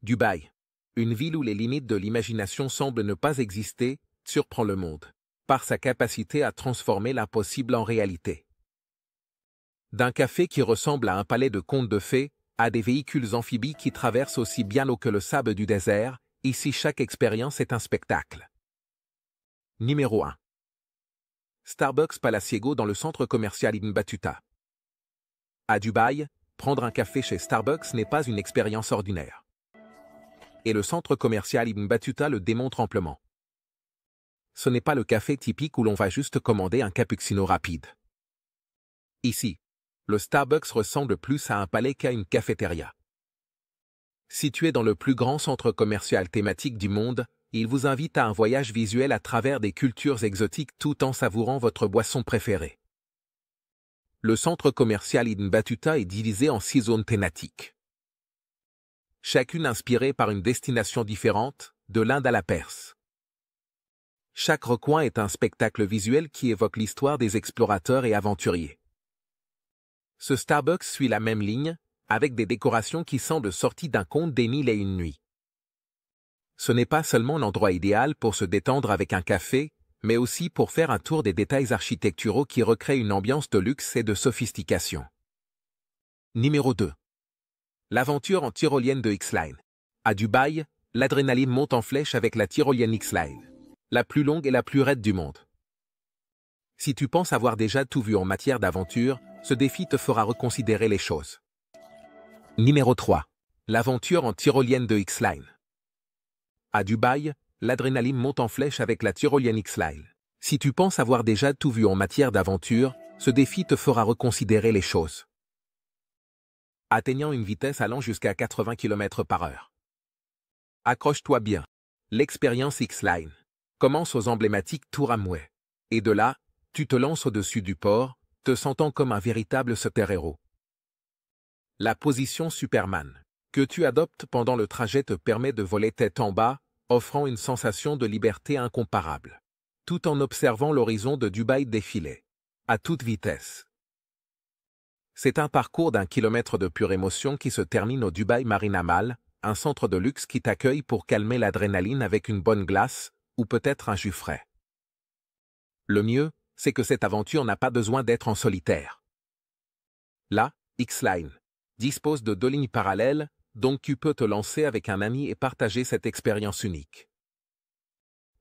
Dubaï. Une ville où les limites de l'imagination semblent ne pas exister, surprend le monde, par sa capacité à transformer l'impossible en réalité. D'un café qui ressemble à un palais de contes de fées, à des véhicules amphibies qui traversent aussi bien l'eau que le sable du désert, ici chaque expérience est un spectacle. Numéro 1. Starbucks Palaciego dans le centre commercial Ibn Battuta. À Dubaï, prendre un café chez Starbucks n'est pas une expérience ordinaire. Et le centre commercial Ibn Battuta le démontre amplement. Ce n'est pas le café typique où l'on va juste commander un cappuccino rapide. Ici, le Starbucks ressemble plus à un palais qu'à une cafétéria. Situé dans le plus grand centre commercial thématique du monde, il vous invite à un voyage visuel à travers des cultures exotiques tout en savourant votre boisson préférée. Le centre commercial Ibn Battuta est divisé en 6 zones thématiques. Chacune inspirée par une destination différente, de l'Inde à la Perse. Chaque recoin est un spectacle visuel qui évoque l'histoire des explorateurs et aventuriers. Ce Starbucks suit la même ligne, avec des décorations qui semblent sorties d'un conte des 1001 nuits. Ce n'est pas seulement l'endroit idéal pour se détendre avec un café, mais aussi pour faire un tour des détails architecturaux qui recréent une ambiance de luxe et de sophistication. Numéro 2. L'aventure en tyrolienne de X-Line. À Dubaï, l'adrénaline monte en flèche avec la tyrolienne X-Line, la plus longue et la plus raide du monde. Si tu penses avoir déjà tout vu en matière d'aventure, ce défi te fera reconsidérer les choses. Numéro 3. L'aventure en tyrolienne de X-Line. À Dubaï, l'adrénaline monte en flèche avec la tyrolienne X-Line. Si tu penses avoir déjà tout vu en matière d'aventure, ce défi te fera reconsidérer les choses. Atteignant une vitesse allant jusqu'à 80 km/h. Accroche-toi bien. L'expérience X-Line commence aux emblématiques Tours Amway. Et de là, tu te lances au-dessus du port, te sentant comme un véritable super-héros. La position Superman que tu adoptes pendant le trajet te permet de voler tête en bas, offrant une sensation de liberté incomparable, tout en observant l'horizon de Dubaï défiler, à toute vitesse. C'est un parcours d'1 kilomètre de pure émotion qui se termine au Dubaï Marina Mall, un centre de luxe qui t'accueille pour calmer l'adrénaline avec une bonne glace, ou peut-être un jus frais. Le mieux, c'est que cette aventure n'a pas besoin d'être en solitaire. Là, X-Line dispose de 2 lignes parallèles, donc tu peux te lancer avec un ami et partager cette expérience unique.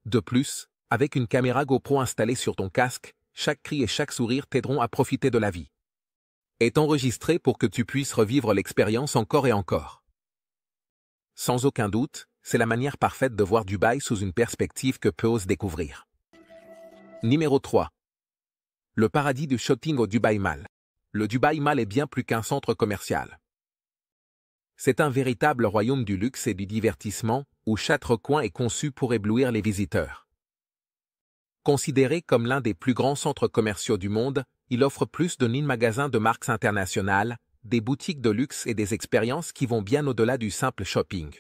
De plus, avec une caméra GoPro installée sur ton casque, chaque cri et chaque sourire t'aideront à profiter de la vie. Est enregistré pour que tu puisses revivre l'expérience encore et encore. Sans aucun doute, c'est la manière parfaite de voir Dubaï sous une perspective que peu osent découvrir. Numéro 3. Le paradis du shopping au Dubaï Mall. Le Dubaï Mall est bien plus qu'un centre commercial. C'est un véritable royaume du luxe et du divertissement, où chaque recoin est conçu pour éblouir les visiteurs. Considéré comme l'un des plus grands centres commerciaux du monde, il offre plus de 1000 magasins de marques internationales, des boutiques de luxe et des expériences qui vont bien au-delà du simple shopping.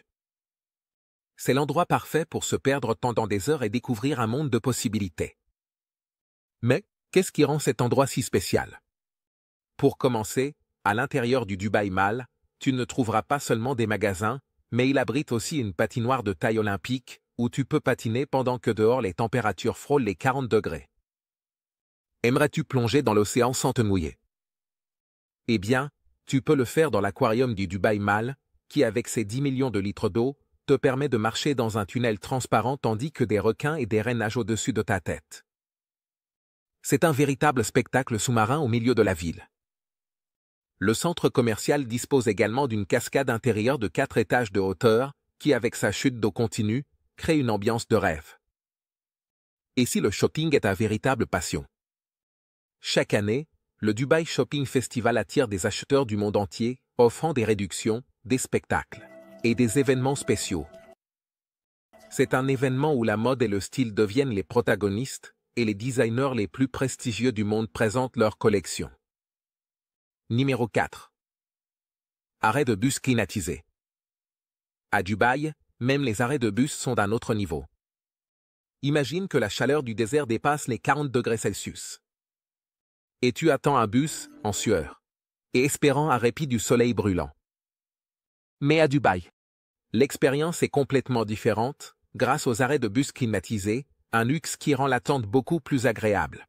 C'est l'endroit parfait pour se perdre pendant des heures et découvrir un monde de possibilités. Mais, qu'est-ce qui rend cet endroit si spécial? Pour commencer, à l'intérieur du Dubaï Mall, tu ne trouveras pas seulement des magasins, mais il abrite aussi une patinoire de taille olympique, où tu peux patiner pendant que dehors les températures frôlent les 40 degrés. Aimerais-tu plonger dans l'océan sans te mouiller? Eh bien, tu peux le faire dans l'aquarium du Dubaï Mall, qui avec ses 10 millions de litres d'eau, te permet de marcher dans un tunnel transparent tandis que des requins et des rennes nagent au-dessus de ta tête. C'est un véritable spectacle sous-marin au milieu de la ville. Le centre commercial dispose également d'une cascade intérieure de 4 étages de hauteur, qui avec sa chute d'eau continue, crée une ambiance de rêve. Et si le shopping est ta véritable passion? Chaque année, le Dubai Shopping Festival attire des acheteurs du monde entier, offrant des réductions, des spectacles et des événements spéciaux. C'est un événement où la mode et le style deviennent les protagonistes, et les designers les plus prestigieux du monde présentent leurs collections. Numéro 4. Arrêt de bus climatisé. À Dubaï, même les arrêts de bus sont d'un autre niveau. Imagine que la chaleur du désert dépasse les 40 degrés Celsius. Et tu attends un bus, en sueur, et espérant un répit du soleil brûlant. Mais à Dubaï, L'expérience est complètement différente, grâce aux arrêts de bus climatisés, un luxe qui rend l'attente beaucoup plus agréable.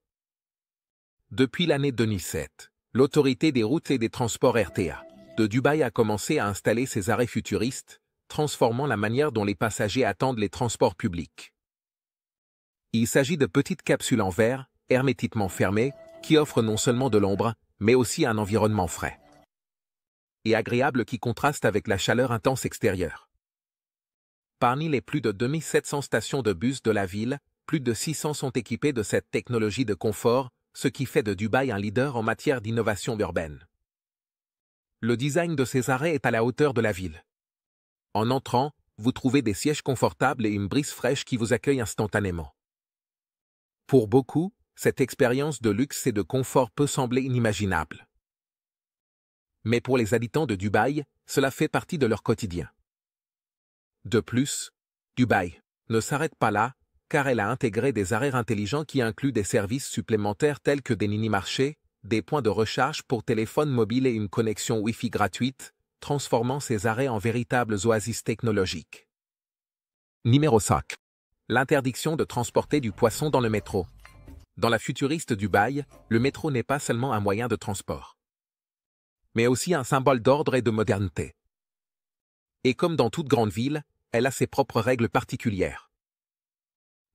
Depuis l'année 2007, l'autorité des routes et des transports RTA de Dubaï a commencé à installer ces arrêts futuristes, transformant la manière dont les passagers attendent les transports publics. Il s'agit de petites capsules en verre, hermétiquement fermées, qui offrent non seulement de l'ombre, mais aussi un environnement frais et agréable qui contraste avec la chaleur intense extérieure. Parmi les plus de 2700 stations de bus de la ville, plus de 600 sont équipées de cette technologie de confort, ce qui fait de Dubaï un leader en matière d'innovation urbaine. Le design de ces arrêts est à la hauteur de la ville. En entrant, vous trouvez des sièges confortables et une brise fraîche qui vous accueille instantanément. Pour beaucoup, cette expérience de luxe et de confort peut sembler inimaginable. Mais pour les habitants de Dubaï, cela fait partie de leur quotidien. De plus, Dubaï ne s'arrête pas là, car elle a intégré des arrêts intelligents qui incluent des services supplémentaires tels que des mini-marchés, des points de recharge pour téléphone mobile et une connexion Wi-Fi gratuite, transformant ces arrêts en véritables oasis technologiques. Numéro 5. L'interdiction de transporter du poisson dans le métro. Dans la futuriste Dubaï, le métro n'est pas seulement un moyen de transport, mais aussi un symbole d'ordre et de modernité. Et comme dans toute grande ville, elle a ses propres règles particulières.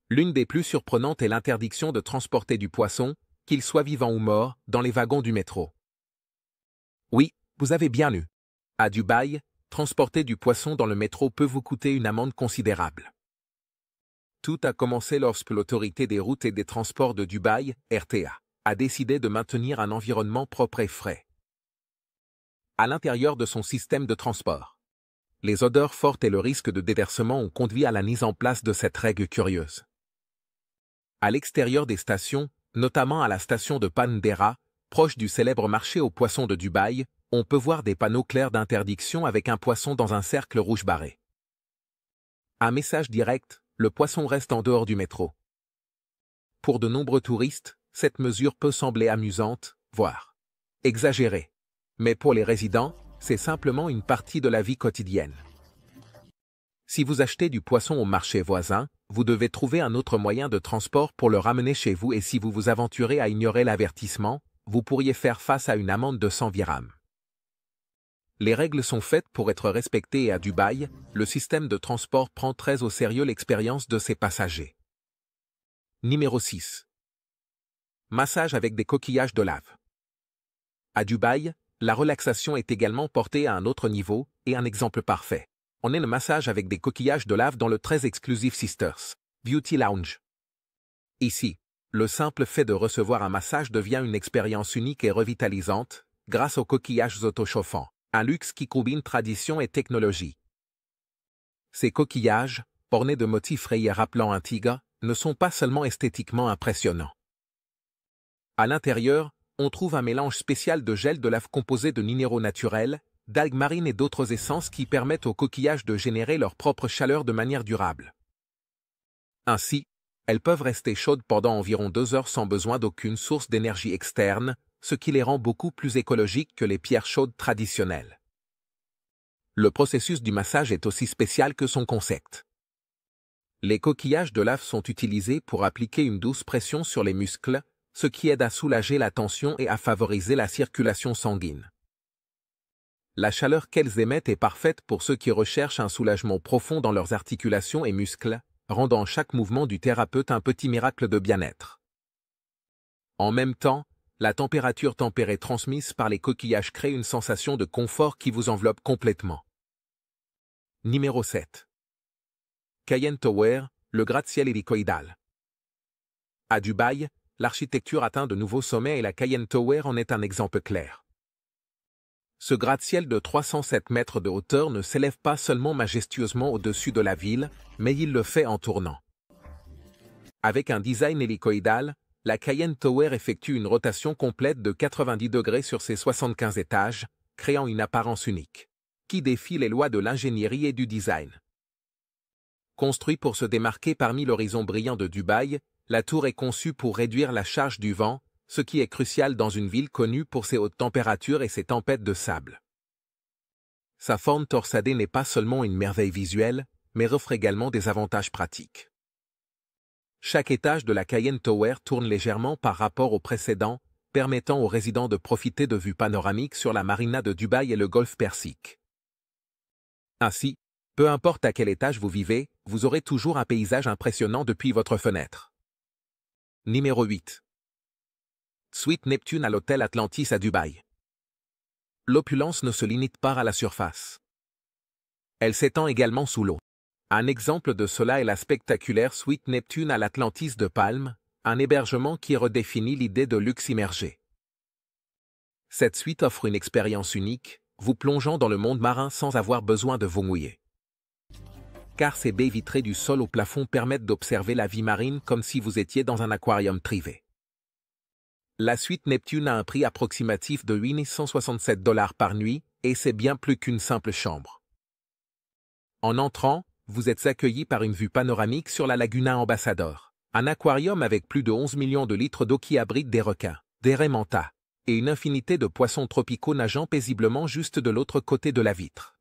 L'une des plus surprenantes est l'interdiction de transporter du poisson, qu'il soit vivant ou mort, dans les wagons du métro. Oui, vous avez bien lu. À Dubaï, transporter du poisson dans le métro peut vous coûter une amende considérable. Tout a commencé lorsque l'autorité des routes et des transports de Dubaï, RTA, a décidé de maintenir un environnement propre et frais à l'intérieur de son système de transport. Les odeurs fortes et le risque de déversement ont conduit à la mise en place de cette règle curieuse. À l'extérieur des stations, notamment à la station de Pandera, proche du célèbre marché aux poissons de Dubaï, on peut voir des panneaux clairs d'interdiction avec un poisson dans un cercle rouge barré. Un message direct, le poisson reste en dehors du métro. Pour de nombreux touristes, cette mesure peut sembler amusante, voire exagérée. Mais pour les résidents, c'est simplement une partie de la vie quotidienne. Si vous achetez du poisson au marché voisin, vous devez trouver un autre moyen de transport pour le ramener chez vous et si vous vous aventurez à ignorer l'avertissement, vous pourriez faire face à une amende de 100 dirhams. Les règles sont faites pour être respectées et à Dubaï, le système de transport prend très au sérieux l'expérience de ses passagers. Numéro 6. Massage avec des coquillages de lave. À Dubaï, la relaxation est également portée à un autre niveau, et un exemple parfait. On est le massage avec des coquillages de lave dans le très exclusif Sisters Beauty Lounge. Ici, le simple fait de recevoir un massage devient une expérience unique et revitalisante, grâce aux coquillages autochauffants, un luxe qui combine tradition et technologie. Ces coquillages, ornés de motifs rayés rappelant un tigre, ne sont pas seulement esthétiquement impressionnants. À l'intérieur, on trouve un mélange spécial de gel de lave composé de minéraux naturels, d'algues marines et d'autres essences qui permettent aux coquillages de générer leur propre chaleur de manière durable. Ainsi, elles peuvent rester chaudes pendant environ 2 heures sans besoin d'aucune source d'énergie externe, ce qui les rend beaucoup plus écologiques que les pierres chaudes traditionnelles. Le processus du massage est aussi spécial que son concept. Les coquillages de lave sont utilisés pour appliquer une douce pression sur les muscles, ce qui aide à soulager la tension et à favoriser la circulation sanguine. La chaleur qu'elles émettent est parfaite pour ceux qui recherchent un soulagement profond dans leurs articulations et muscles, rendant chaque mouvement du thérapeute un petit miracle de bien-être. En même temps, la température tempérée transmise par les coquillages crée une sensation de confort qui vous enveloppe complètement. Numéro 7. Cayenne Tower, le gratte-ciel hélicoïdal. À Dubaï, l'architecture atteint de nouveaux sommets et la Cayenne Tower en est un exemple clair. Ce gratte-ciel de 307 mètres de hauteur ne s'élève pas seulement majestueusement au-dessus de la ville, mais il le fait en tournant. Avec un design hélicoïdal, la Cayenne Tower effectue une rotation complète de 90 degrés sur ses 75 étages, créant une apparence unique, qui défie les lois de l'ingénierie et du design. Construit pour se démarquer parmi l'horizon brillant de Dubaï, la tour est conçue pour réduire la charge du vent, ce qui est crucial dans une ville connue pour ses hautes températures et ses tempêtes de sable. sa forme torsadée n'est pas seulement une merveille visuelle, mais offre également des avantages pratiques. Chaque étage de la Cayenne Tower tourne légèrement par rapport au précédent, permettant aux résidents de profiter de vues panoramiques sur la marina de Dubaï et le golfe Persique. Ainsi, peu importe à quel étage vous vivez, vous aurez toujours un paysage impressionnant depuis votre fenêtre. Numéro 8. Suite Neptune à l'hôtel Atlantis à Dubaï. L'opulence ne se limite pas à la surface. Elle s'étend également sous l'eau. Un exemple de cela est la spectaculaire suite Neptune à l'Atlantis de Palme, un hébergement qui redéfinit l'idée de luxe immergé. Cette suite offre une expérience unique, vous plongeant dans le monde marin sans avoir besoin de vous mouiller. Car ses baies vitrées du sol au plafond permettent d'observer la vie marine comme si vous étiez dans un aquarium privé. La suite Neptune a un prix approximatif de $867 par nuit, et c'est bien plus qu'une simple chambre. En entrant, vous êtes accueilli par une vue panoramique sur la Laguna Ambassador, un aquarium avec plus de 11 millions de litres d'eau qui abrite des requins, des raies manta, et une infinité de poissons tropicaux nageant paisiblement juste de l'autre côté de la vitre.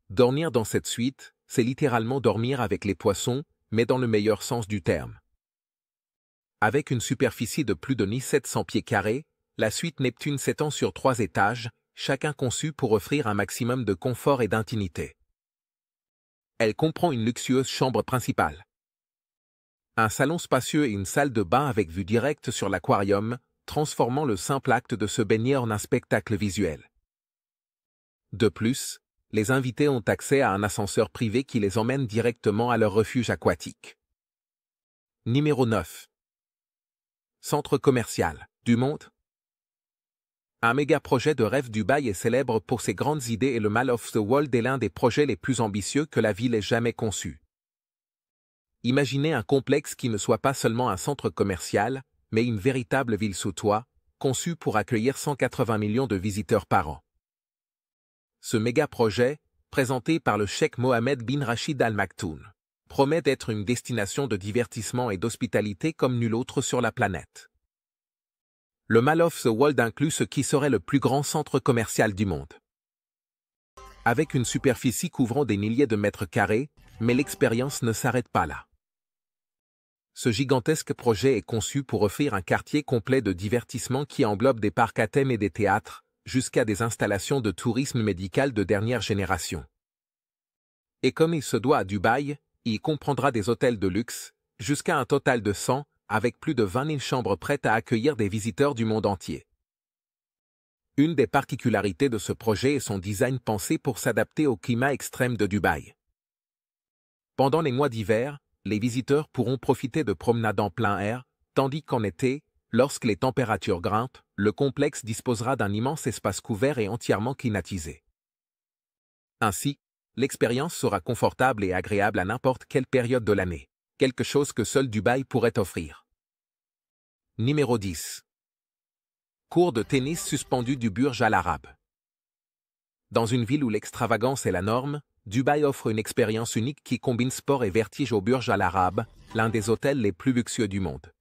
Dormir dans cette suite, c'est littéralement dormir avec les poissons, mais dans le meilleur sens du terme. Avec une superficie de plus de 1700 pieds carrés, la suite Neptune s'étend sur 3 étages, chacun conçu pour offrir un maximum de confort et d'intimité. Elle comprend une luxueuse chambre principale, un salon spacieux et une salle de bain avec vue directe sur l'aquarium, transformant le simple acte de se baigner en un spectacle visuel. De plus, les invités ont accès à un ascenseur privé qui les emmène directement à leur refuge aquatique. Numéro 9. Centre commercial du monde. Un méga projet de rêve. Dubaï est célèbre pour ses grandes idées et le Mall of the World est l'un des projets les plus ambitieux que la ville ait jamais conçu. Imaginez un complexe qui ne soit pas seulement un centre commercial, mais une véritable ville sous toit, conçue pour accueillir 180 millions de visiteurs par an. Ce méga projet, présenté par le cheikh Mohammed bin Rachid Al Maktoum, promet d'être une destination de divertissement et d'hospitalité comme nulle autre sur la planète. Le Mall of the World inclut ce qui serait le plus grand centre commercial du monde. Avec une superficie couvrant des milliers de mètres carrés, mais l'expérience ne s'arrête pas là. Ce gigantesque projet est conçu pour offrir un quartier complet de divertissement qui englobe des parcs à thème et des théâtres, jusqu'à des installations de tourisme médical de dernière génération. Et comme il se doit à Dubaï, il comprendra des hôtels de luxe, jusqu'à un total de 100, avec plus de 20 000 chambres prêtes à accueillir des visiteurs du monde entier. Une des particularités de ce projet est son design pensé pour s'adapter au climat extrême de Dubaï. Pendant les mois d'hiver, les visiteurs pourront profiter de promenades en plein air, tandis qu'en été, lorsque les températures grimpent, le complexe disposera d'un immense espace couvert et entièrement climatisé. Ainsi, l'expérience sera confortable et agréable à n'importe quelle période de l'année, quelque chose que seul Dubaï pourrait offrir. Numéro 10. Cours de tennis suspendu du Burj Al Arab. Dans une ville où l'extravagance est la norme, Dubaï offre une expérience unique qui combine sport et vertige au Burj Al Arab, l'un des hôtels les plus luxueux du monde.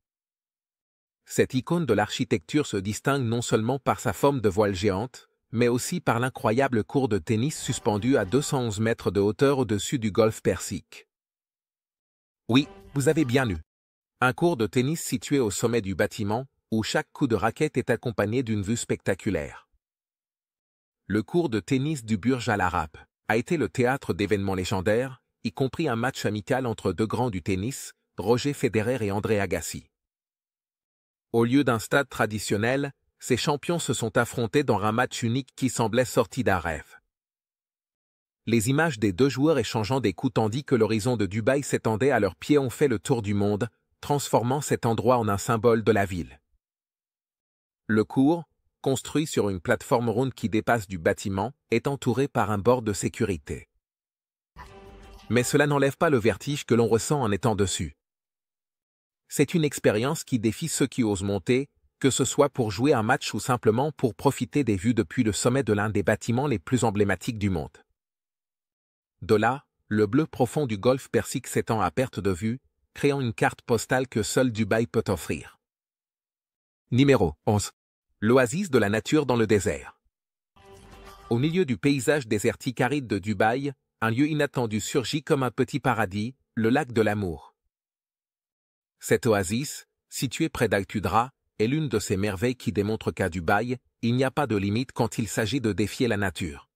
Cette icône de l'architecture se distingue non seulement par sa forme de voile géante, mais aussi par l'incroyable cours de tennis suspendu à 211 mètres de hauteur au-dessus du golfe Persique. Oui, vous avez bien lu. Un cours de tennis situé au sommet du bâtiment, où chaque coup de raquette est accompagné d'une vue spectaculaire. Le cours de tennis du Burj Al Arab a été le théâtre d'événements légendaires, y compris un match amical entre deux grands du tennis, Roger Federer et André Agassi. Au lieu d'un stade traditionnel, ces champions se sont affrontés dans un match unique qui semblait sorti d'un rêve. Les images des deux joueurs échangeant des coups tandis que l'horizon de Dubaï s'étendait à leurs pieds ont fait le tour du monde, transformant cet endroit en un symbole de la ville. Le cours, construit sur une plateforme ronde qui dépasse du bâtiment, est entouré par un bord de sécurité. Mais cela n'enlève pas le vertige que l'on ressent en étant dessus. C'est une expérience qui défie ceux qui osent monter, que ce soit pour jouer un match ou simplement pour profiter des vues depuis le sommet de l'un des bâtiments les plus emblématiques du monde. De là, le bleu profond du golfe Persique s'étend à perte de vue, créant une carte postale que seul Dubaï peut offrir. Numéro 11. L'oasis de la nature dans le désert. Au milieu du paysage désertique aride de Dubaï, un lieu inattendu surgit comme un petit paradis, le lac de l'Amour. Cette oasis, située près d'Al-Qudra, est l'une de ces merveilles qui démontrent qu'à Dubaï, il n'y a pas de limite quand il s'agit de défier la nature.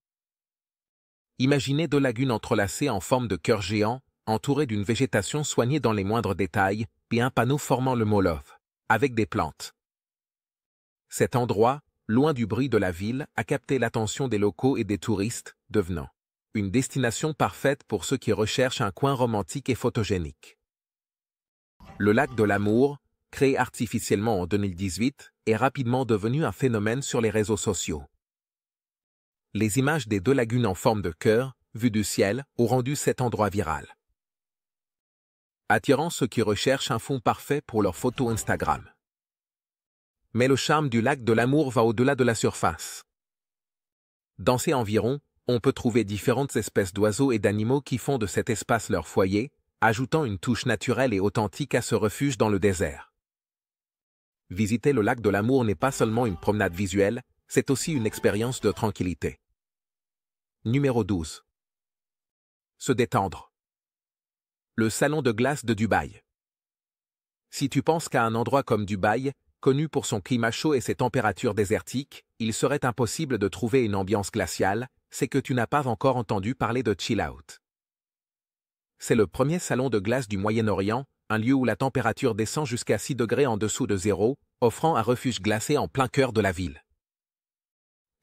Imaginez deux lagunes entrelacées en forme de cœur géant, entourées d'une végétation soignée dans les moindres détails, et un panneau formant le mot Love, avec des plantes. Cet endroit, loin du bruit de la ville, a capté l'attention des locaux et des touristes, devenant une destination parfaite pour ceux qui recherchent un coin romantique et photogénique. Le lac de l'Amour, créé artificiellement en 2018, est rapidement devenu un phénomène sur les réseaux sociaux. Les images des deux lagunes en forme de cœur, vues du ciel, ont rendu cet endroit viral, attirant ceux qui recherchent un fond parfait pour leurs photos Instagram. Mais le charme du lac de l'Amour va au-delà de la surface. Dans ses environs, on peut trouver différentes espèces d'oiseaux et d'animaux qui font de cet espace leur foyer, ajoutant une touche naturelle et authentique à ce refuge dans le désert. Visiter le lac de l'Amour n'est pas seulement une promenade visuelle, c'est aussi une expérience de tranquillité. Numéro 12. Se détendre. Le salon de glace de Dubaï. Si tu penses qu'à un endroit comme Dubaï, connu pour son climat chaud et ses températures désertiques, il serait impossible de trouver une ambiance glaciale, c'est que tu n'as pas encore entendu parler de Chill Out. C'est le premier salon de glace du Moyen-Orient, un lieu où la température descend jusqu'à 6 degrés en dessous de zéro, offrant un refuge glacé en plein cœur de la ville.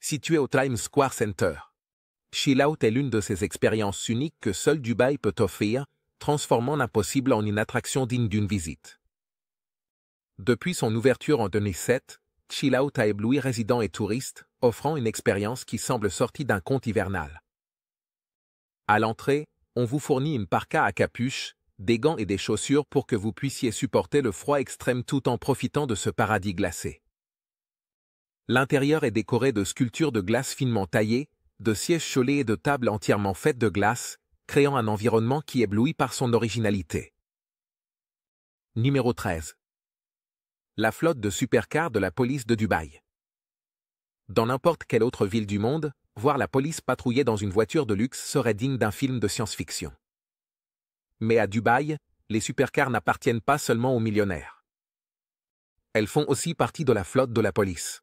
Situé au Times Square Center, Chill Out est l'une de ces expériences uniques que seul Dubaï peut offrir, transformant l'impossible en une attraction digne d'une visite. Depuis son ouverture en 2007, Chill Out a ébloui résidents et touristes, offrant une expérience qui semble sortie d'un conte hivernal. À l'entrée, on vous fournit une parka à capuche, des gants et des chaussures pour que vous puissiez supporter le froid extrême tout en profitant de ce paradis glacé. L'intérieur est décoré de sculptures de glace finement taillées, de sièges chaulés et de tables entièrement faites de glace, créant un environnement qui éblouit par son originalité. Numéro 13. La flotte de supercars de la police de Dubaï. Dans n'importe quelle autre ville du monde, voir la police patrouiller dans une voiture de luxe serait digne d'un film de science-fiction. Mais à Dubaï, les supercars n'appartiennent pas seulement aux millionnaires. Elles font aussi partie de la flotte de la police.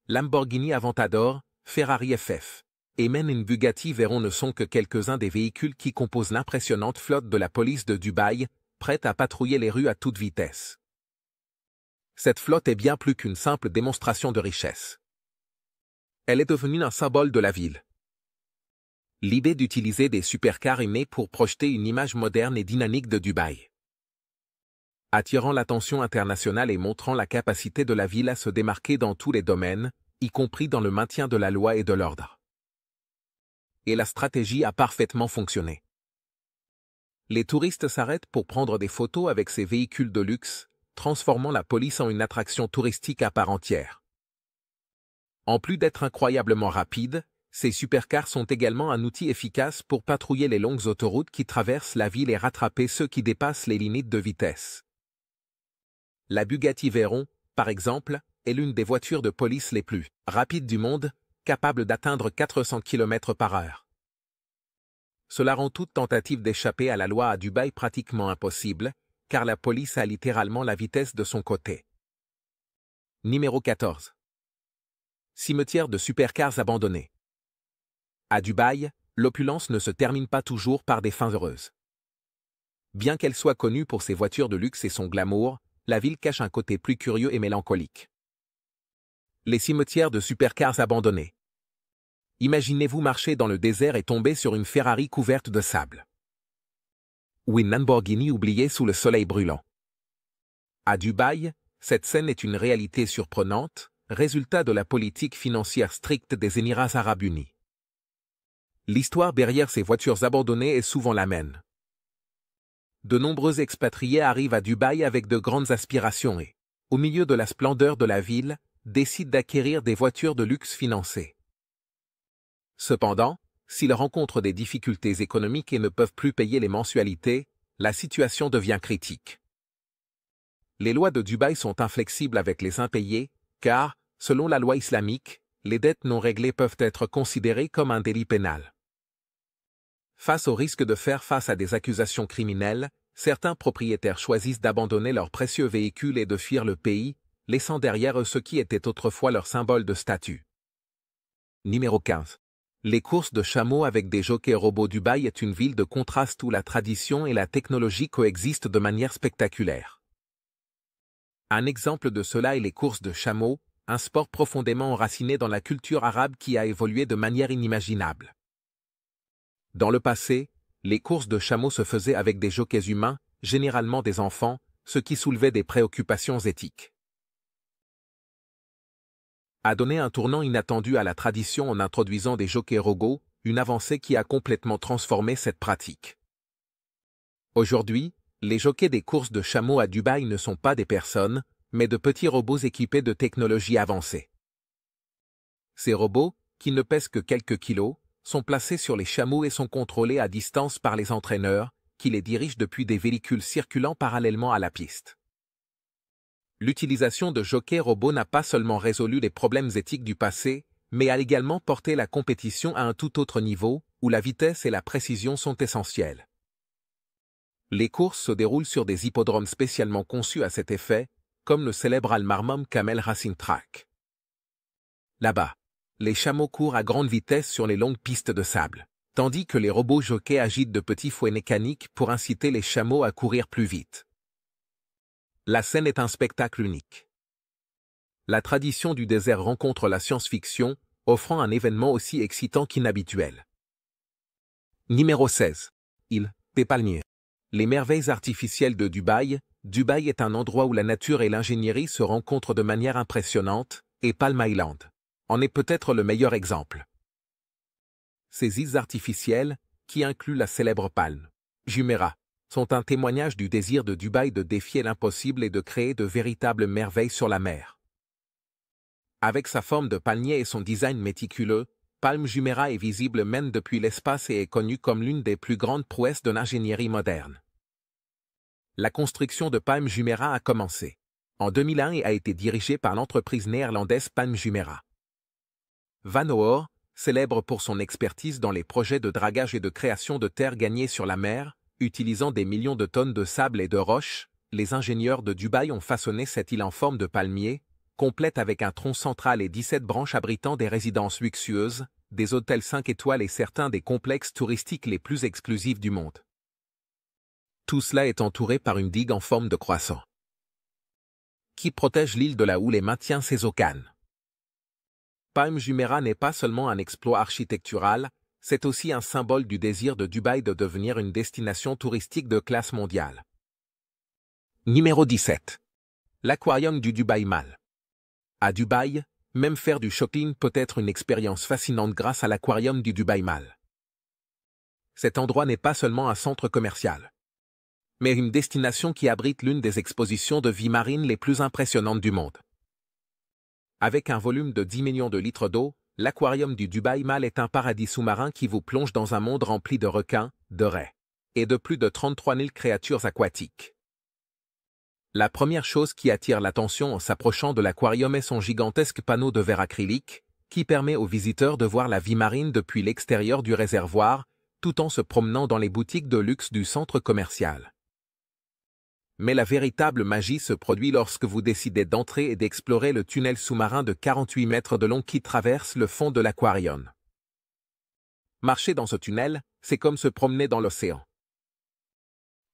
Lamborghini Aventador, Ferrari FF et même une Bugatti Veyron ne sont que quelques-uns des véhicules qui composent l'impressionnante flotte de la police de Dubaï, prête à patrouiller les rues à toute vitesse. Cette flotte est bien plus qu'une simple démonstration de richesse. Elle est devenue un symbole de la ville. L'idée d'utiliser des supercars est née pour projeter une image moderne et dynamique de Dubaï, attirant l'attention internationale et montrant la capacité de la ville à se démarquer dans tous les domaines, y compris dans le maintien de la loi et de l'ordre. Et la stratégie a parfaitement fonctionné. Les touristes s'arrêtent pour prendre des photos avec ces véhicules de luxe, transformant la police en une attraction touristique à part entière. En plus d'être incroyablement rapides, ces supercars sont également un outil efficace pour patrouiller les longues autoroutes qui traversent la ville et rattraper ceux qui dépassent les limites de vitesse. La Bugatti Veyron, par exemple, est l'une des voitures de police les plus rapides du monde, capable d'atteindre 400 km/h. Cela rend toute tentative d'échapper à la loi à Dubaï pratiquement impossible, car la police a littéralement la vitesse de son côté. Numéro 14. Cimetière de supercars abandonnés. À Dubaï, l'opulence ne se termine pas toujours par des fins heureuses. Bien qu'elle soit connue pour ses voitures de luxe et son glamour, la ville cache un côté plus curieux et mélancolique. Les cimetières de supercars abandonnés. Imaginez-vous marcher dans le désert et tomber sur une Ferrari couverte de sable. Ou une Lamborghini oubliée sous le soleil brûlant. À Dubaï, cette scène est une réalité surprenante, résultat de la politique financière stricte des Émirats arabes unis. L'histoire derrière ces voitures abandonnées est souvent la même. De nombreux expatriés arrivent à Dubaï avec de grandes aspirations et, au milieu de la splendeur de la ville, décident d'acquérir des voitures de luxe financées. Cependant, s'ils rencontrent des difficultés économiques et ne peuvent plus payer les mensualités, la situation devient critique. Les lois de Dubaï sont inflexibles avec les impayés, car, selon la loi islamique, les dettes non réglées peuvent être considérées comme un délit pénal. Face au risque de faire face à des accusations criminelles, certains propriétaires choisissent d'abandonner leurs précieux véhicules et de fuir le pays, laissant derrière eux ce qui était autrefois leur symbole de statut. Numéro 15. Les courses de chameaux avec des jockeys robots. Dubaï est une ville de contraste où la tradition et la technologie coexistent de manière spectaculaire. Un exemple de cela est les courses de chameaux, un sport profondément enraciné dans la culture arabe qui a évolué de manière inimaginable. Dans le passé, les courses de chameaux se faisaient avec des jockeys humains, généralement des enfants, ce qui soulevait des préoccupations éthiques. A donné un tournant inattendu à la tradition en introduisant des jockeys robots, une avancée qui a complètement transformé cette pratique. Aujourd'hui, les jockeys des courses de chameaux à Dubaï ne sont pas des personnes, mais de petits robots équipés de technologies avancées. Ces robots, qui ne pèsent que quelques kilos, sont placés sur les chameaux et sont contrôlés à distance par les entraîneurs, qui les dirigent depuis des véhicules circulant parallèlement à la piste. L'utilisation de jockeys robots n'a pas seulement résolu les problèmes éthiques du passé, mais a également porté la compétition à un tout autre niveau, où la vitesse et la précision sont essentielles. Les courses se déroulent sur des hippodromes spécialement conçus à cet effet, comme le célèbre Al Marmom Camel Racing Track. Là-bas, les chameaux courent à grande vitesse sur les longues pistes de sable, tandis que les robots jockeys agitent de petits fouets mécaniques pour inciter les chameaux à courir plus vite. La scène est un spectacle unique. La tradition du désert rencontre la science-fiction, offrant un événement aussi excitant qu'inhabituel. Numéro 16. Île des Palmiers. Les merveilles artificielles de Dubaï. Dubaï est un endroit où la nature et l'ingénierie se rencontrent de manière impressionnante, et Palm Island en est peut-être le meilleur exemple. Ces îles artificielles, qui incluent la célèbre palme Jumeirah, sont un témoignage du désir de Dubaï de défier l'impossible et de créer de véritables merveilles sur la mer. Avec sa forme de palmier et son design méticuleux, Palm Jumeirah est visible même depuis l'espace et est connue comme l'une des plus grandes prouesses de l'ingénierie moderne. La construction de Palm Jumeirah a commencé en 2001 et a été dirigée par l'entreprise néerlandaise Palm Jumeirah. Van Oor, célèbre pour son expertise dans les projets de dragage et de création de terre gagnée sur la mer, utilisant des millions de tonnes de sable et de roches, les ingénieurs de Dubaï ont façonné cette île en forme de palmier, complète avec un tronc central et 17 branches abritant des résidences luxueuses, des hôtels 5 étoiles et certains des complexes touristiques les plus exclusifs du monde. Tout cela est entouré par une digue en forme de croissant, qui protège l'île de la houle et maintient ses eaux calmes. Palm Jumeirah n'est pas seulement un exploit architectural, c'est aussi un symbole du désir de Dubaï de devenir une destination touristique de classe mondiale. Numéro 17. L'aquarium du Dubaï Mall. À Dubaï, même faire du shopping peut être une expérience fascinante grâce à l'aquarium du Dubaï Mall. Cet endroit n'est pas seulement un centre commercial, mais une destination qui abrite l'une des expositions de vie marine les plus impressionnantes du monde. Avec un volume de 10 millions de litres d'eau, l'aquarium du Dubaï Mall est un paradis sous-marin qui vous plonge dans un monde rempli de requins, de raies et de plus de 33 000 créatures aquatiques. La première chose qui attire l'attention en s'approchant de l'aquarium est son gigantesque panneau de verre acrylique, qui permet aux visiteurs de voir la vie marine depuis l'extérieur du réservoir, tout en se promenant dans les boutiques de luxe du centre commercial. Mais la véritable magie se produit lorsque vous décidez d'entrer et d'explorer le tunnel sous-marin de 48 mètres de long qui traverse le fond de l'aquarium. Marcher dans ce tunnel, c'est comme se promener dans l'océan.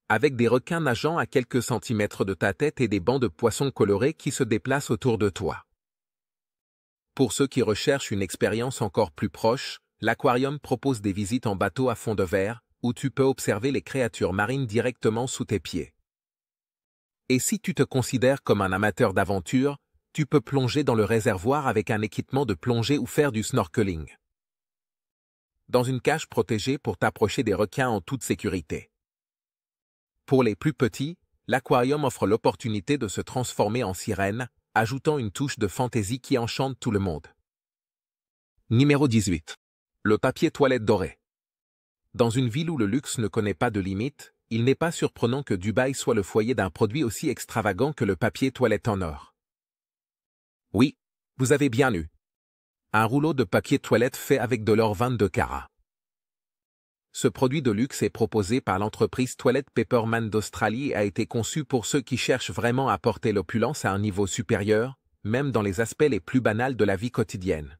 Avec des requins nageant à quelques centimètres de ta tête et des bancs de poissons colorés qui se déplacent autour de toi. Pour ceux qui recherchent une expérience encore plus proche, l'aquarium propose des visites en bateau à fond de verre, où tu peux observer les créatures marines directement sous tes pieds. Et si tu te considères comme un amateur d'aventure, tu peux plonger dans le réservoir avec un équipement de plongée ou faire du snorkeling. Dans une cage protégée pour t'approcher des requins en toute sécurité. Pour les plus petits, l'aquarium offre l'opportunité de se transformer en sirène, ajoutant une touche de fantaisie qui enchante tout le monde. Numéro 18. Le papier toilette doré. Dans une ville où le luxe ne connaît pas de limite, il n'est pas surprenant que Dubaï soit le foyer d'un produit aussi extravagant que le papier toilette en or. Oui, vous avez bien lu. Un rouleau de papier toilette fait avec de l'or 22 carats. Ce produit de luxe est proposé par l'entreprise Toilet Paperman d'Australie et a été conçu pour ceux qui cherchent vraiment à porter l'opulence à un niveau supérieur, même dans les aspects les plus banals de la vie quotidienne.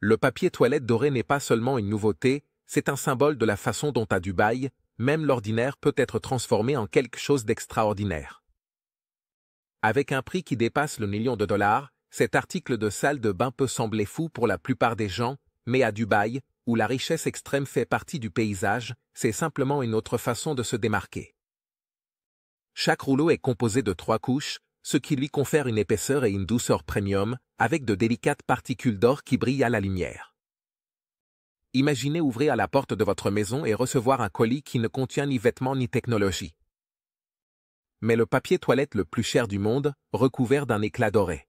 Le papier toilette doré n'est pas seulement une nouveauté, c'est un symbole de la façon dont à Dubaï, même l'ordinaire peut être transformé en quelque chose d'extraordinaire. Avec un prix qui dépasse le million de dollars, cet article de salle de bain peut sembler fou pour la plupart des gens, mais à Dubaï, où la richesse extrême fait partie du paysage, c'est simplement une autre façon de se démarquer. Chaque rouleau est composé de 3 couches, ce qui lui confère une épaisseur et une douceur premium, avec de délicates particules d'or qui brillent à la lumière. Imaginez ouvrir la porte de votre maison et recevoir un colis qui ne contient ni vêtements ni technologie. Mais le papier toilette le plus cher du monde, recouvert d'un éclat doré.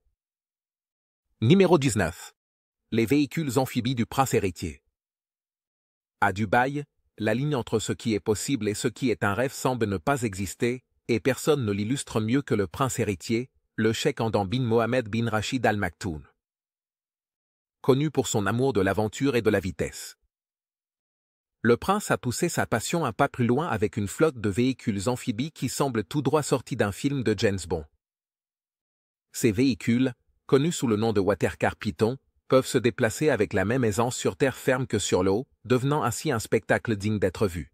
Numéro 19. Les véhicules amphibies du prince héritier. À Dubaï, la ligne entre ce qui est possible et ce qui est un rêve semble ne pas exister, et personne ne l'illustre mieux que le prince héritier, le cheikh Hamdan bin Mohammed bin Rachid Al Maktoum. Connu pour son amour de l'aventure et de la vitesse. Le prince a poussé sa passion un pas plus loin avec une flotte de véhicules amphibies qui semblent tout droit sortis d'un film de James Bond. Ces véhicules, connus sous le nom de Watercar Python, peuvent se déplacer avec la même aisance sur terre ferme que sur l'eau, devenant ainsi un spectacle digne d'être vu.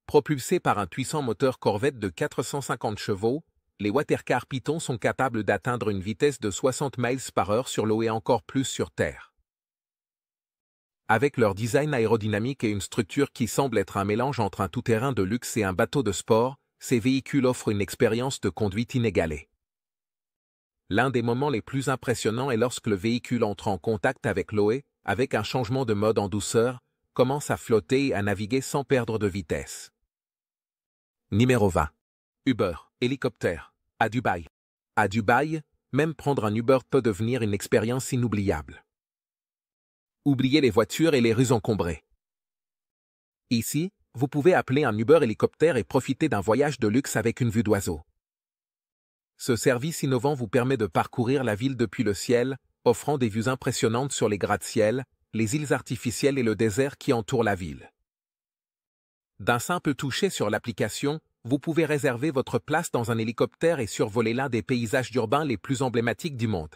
Propulsés par un puissant moteur Corvette de 450 chevaux, les Watercar Python sont capables d'atteindre une vitesse de 60 miles par heure sur l'eau et encore plus sur terre. Avec leur design aérodynamique et une structure qui semble être un mélange entre un tout-terrain de luxe et un bateau de sport, ces véhicules offrent une expérience de conduite inégalée. L'un des moments les plus impressionnants est lorsque le véhicule entre en contact avec l'eau et, avec un changement de mode en douceur, commence à flotter et à naviguer sans perdre de vitesse. Numéro 20. Uber, hélicoptère, à Dubaï. À Dubaï, même prendre un Uber peut devenir une expérience inoubliable. Oubliez les voitures et les rues encombrées. Ici, vous pouvez appeler un Uber hélicoptère et profiter d'un voyage de luxe avec une vue d'oiseau. Ce service innovant vous permet de parcourir la ville depuis le ciel, offrant des vues impressionnantes sur les gratte-ciel, les îles artificielles et le désert qui entourent la ville. D'un simple toucher sur l'application, vous pouvez réserver votre place dans un hélicoptère et survoler l'un des paysages urbains les plus emblématiques du monde.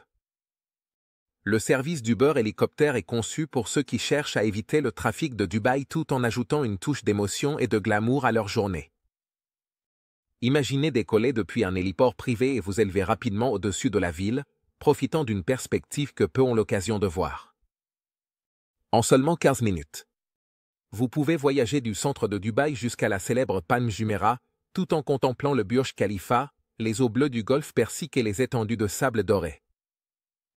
Le service d'Uber hélicoptère est conçu pour ceux qui cherchent à éviter le trafic de Dubaï tout en ajoutant une touche d'émotion et de glamour à leur journée. Imaginez décoller depuis un héliport privé et vous élever rapidement au-dessus de la ville, profitant d'une perspective que peu ont l'occasion de voir. En seulement 15 minutes. Vous pouvez voyager du centre de Dubaï jusqu'à la célèbre Palm Jumeirah, tout en contemplant le Burj Khalifa, les eaux bleues du golfe Persique et les étendues de sable doré.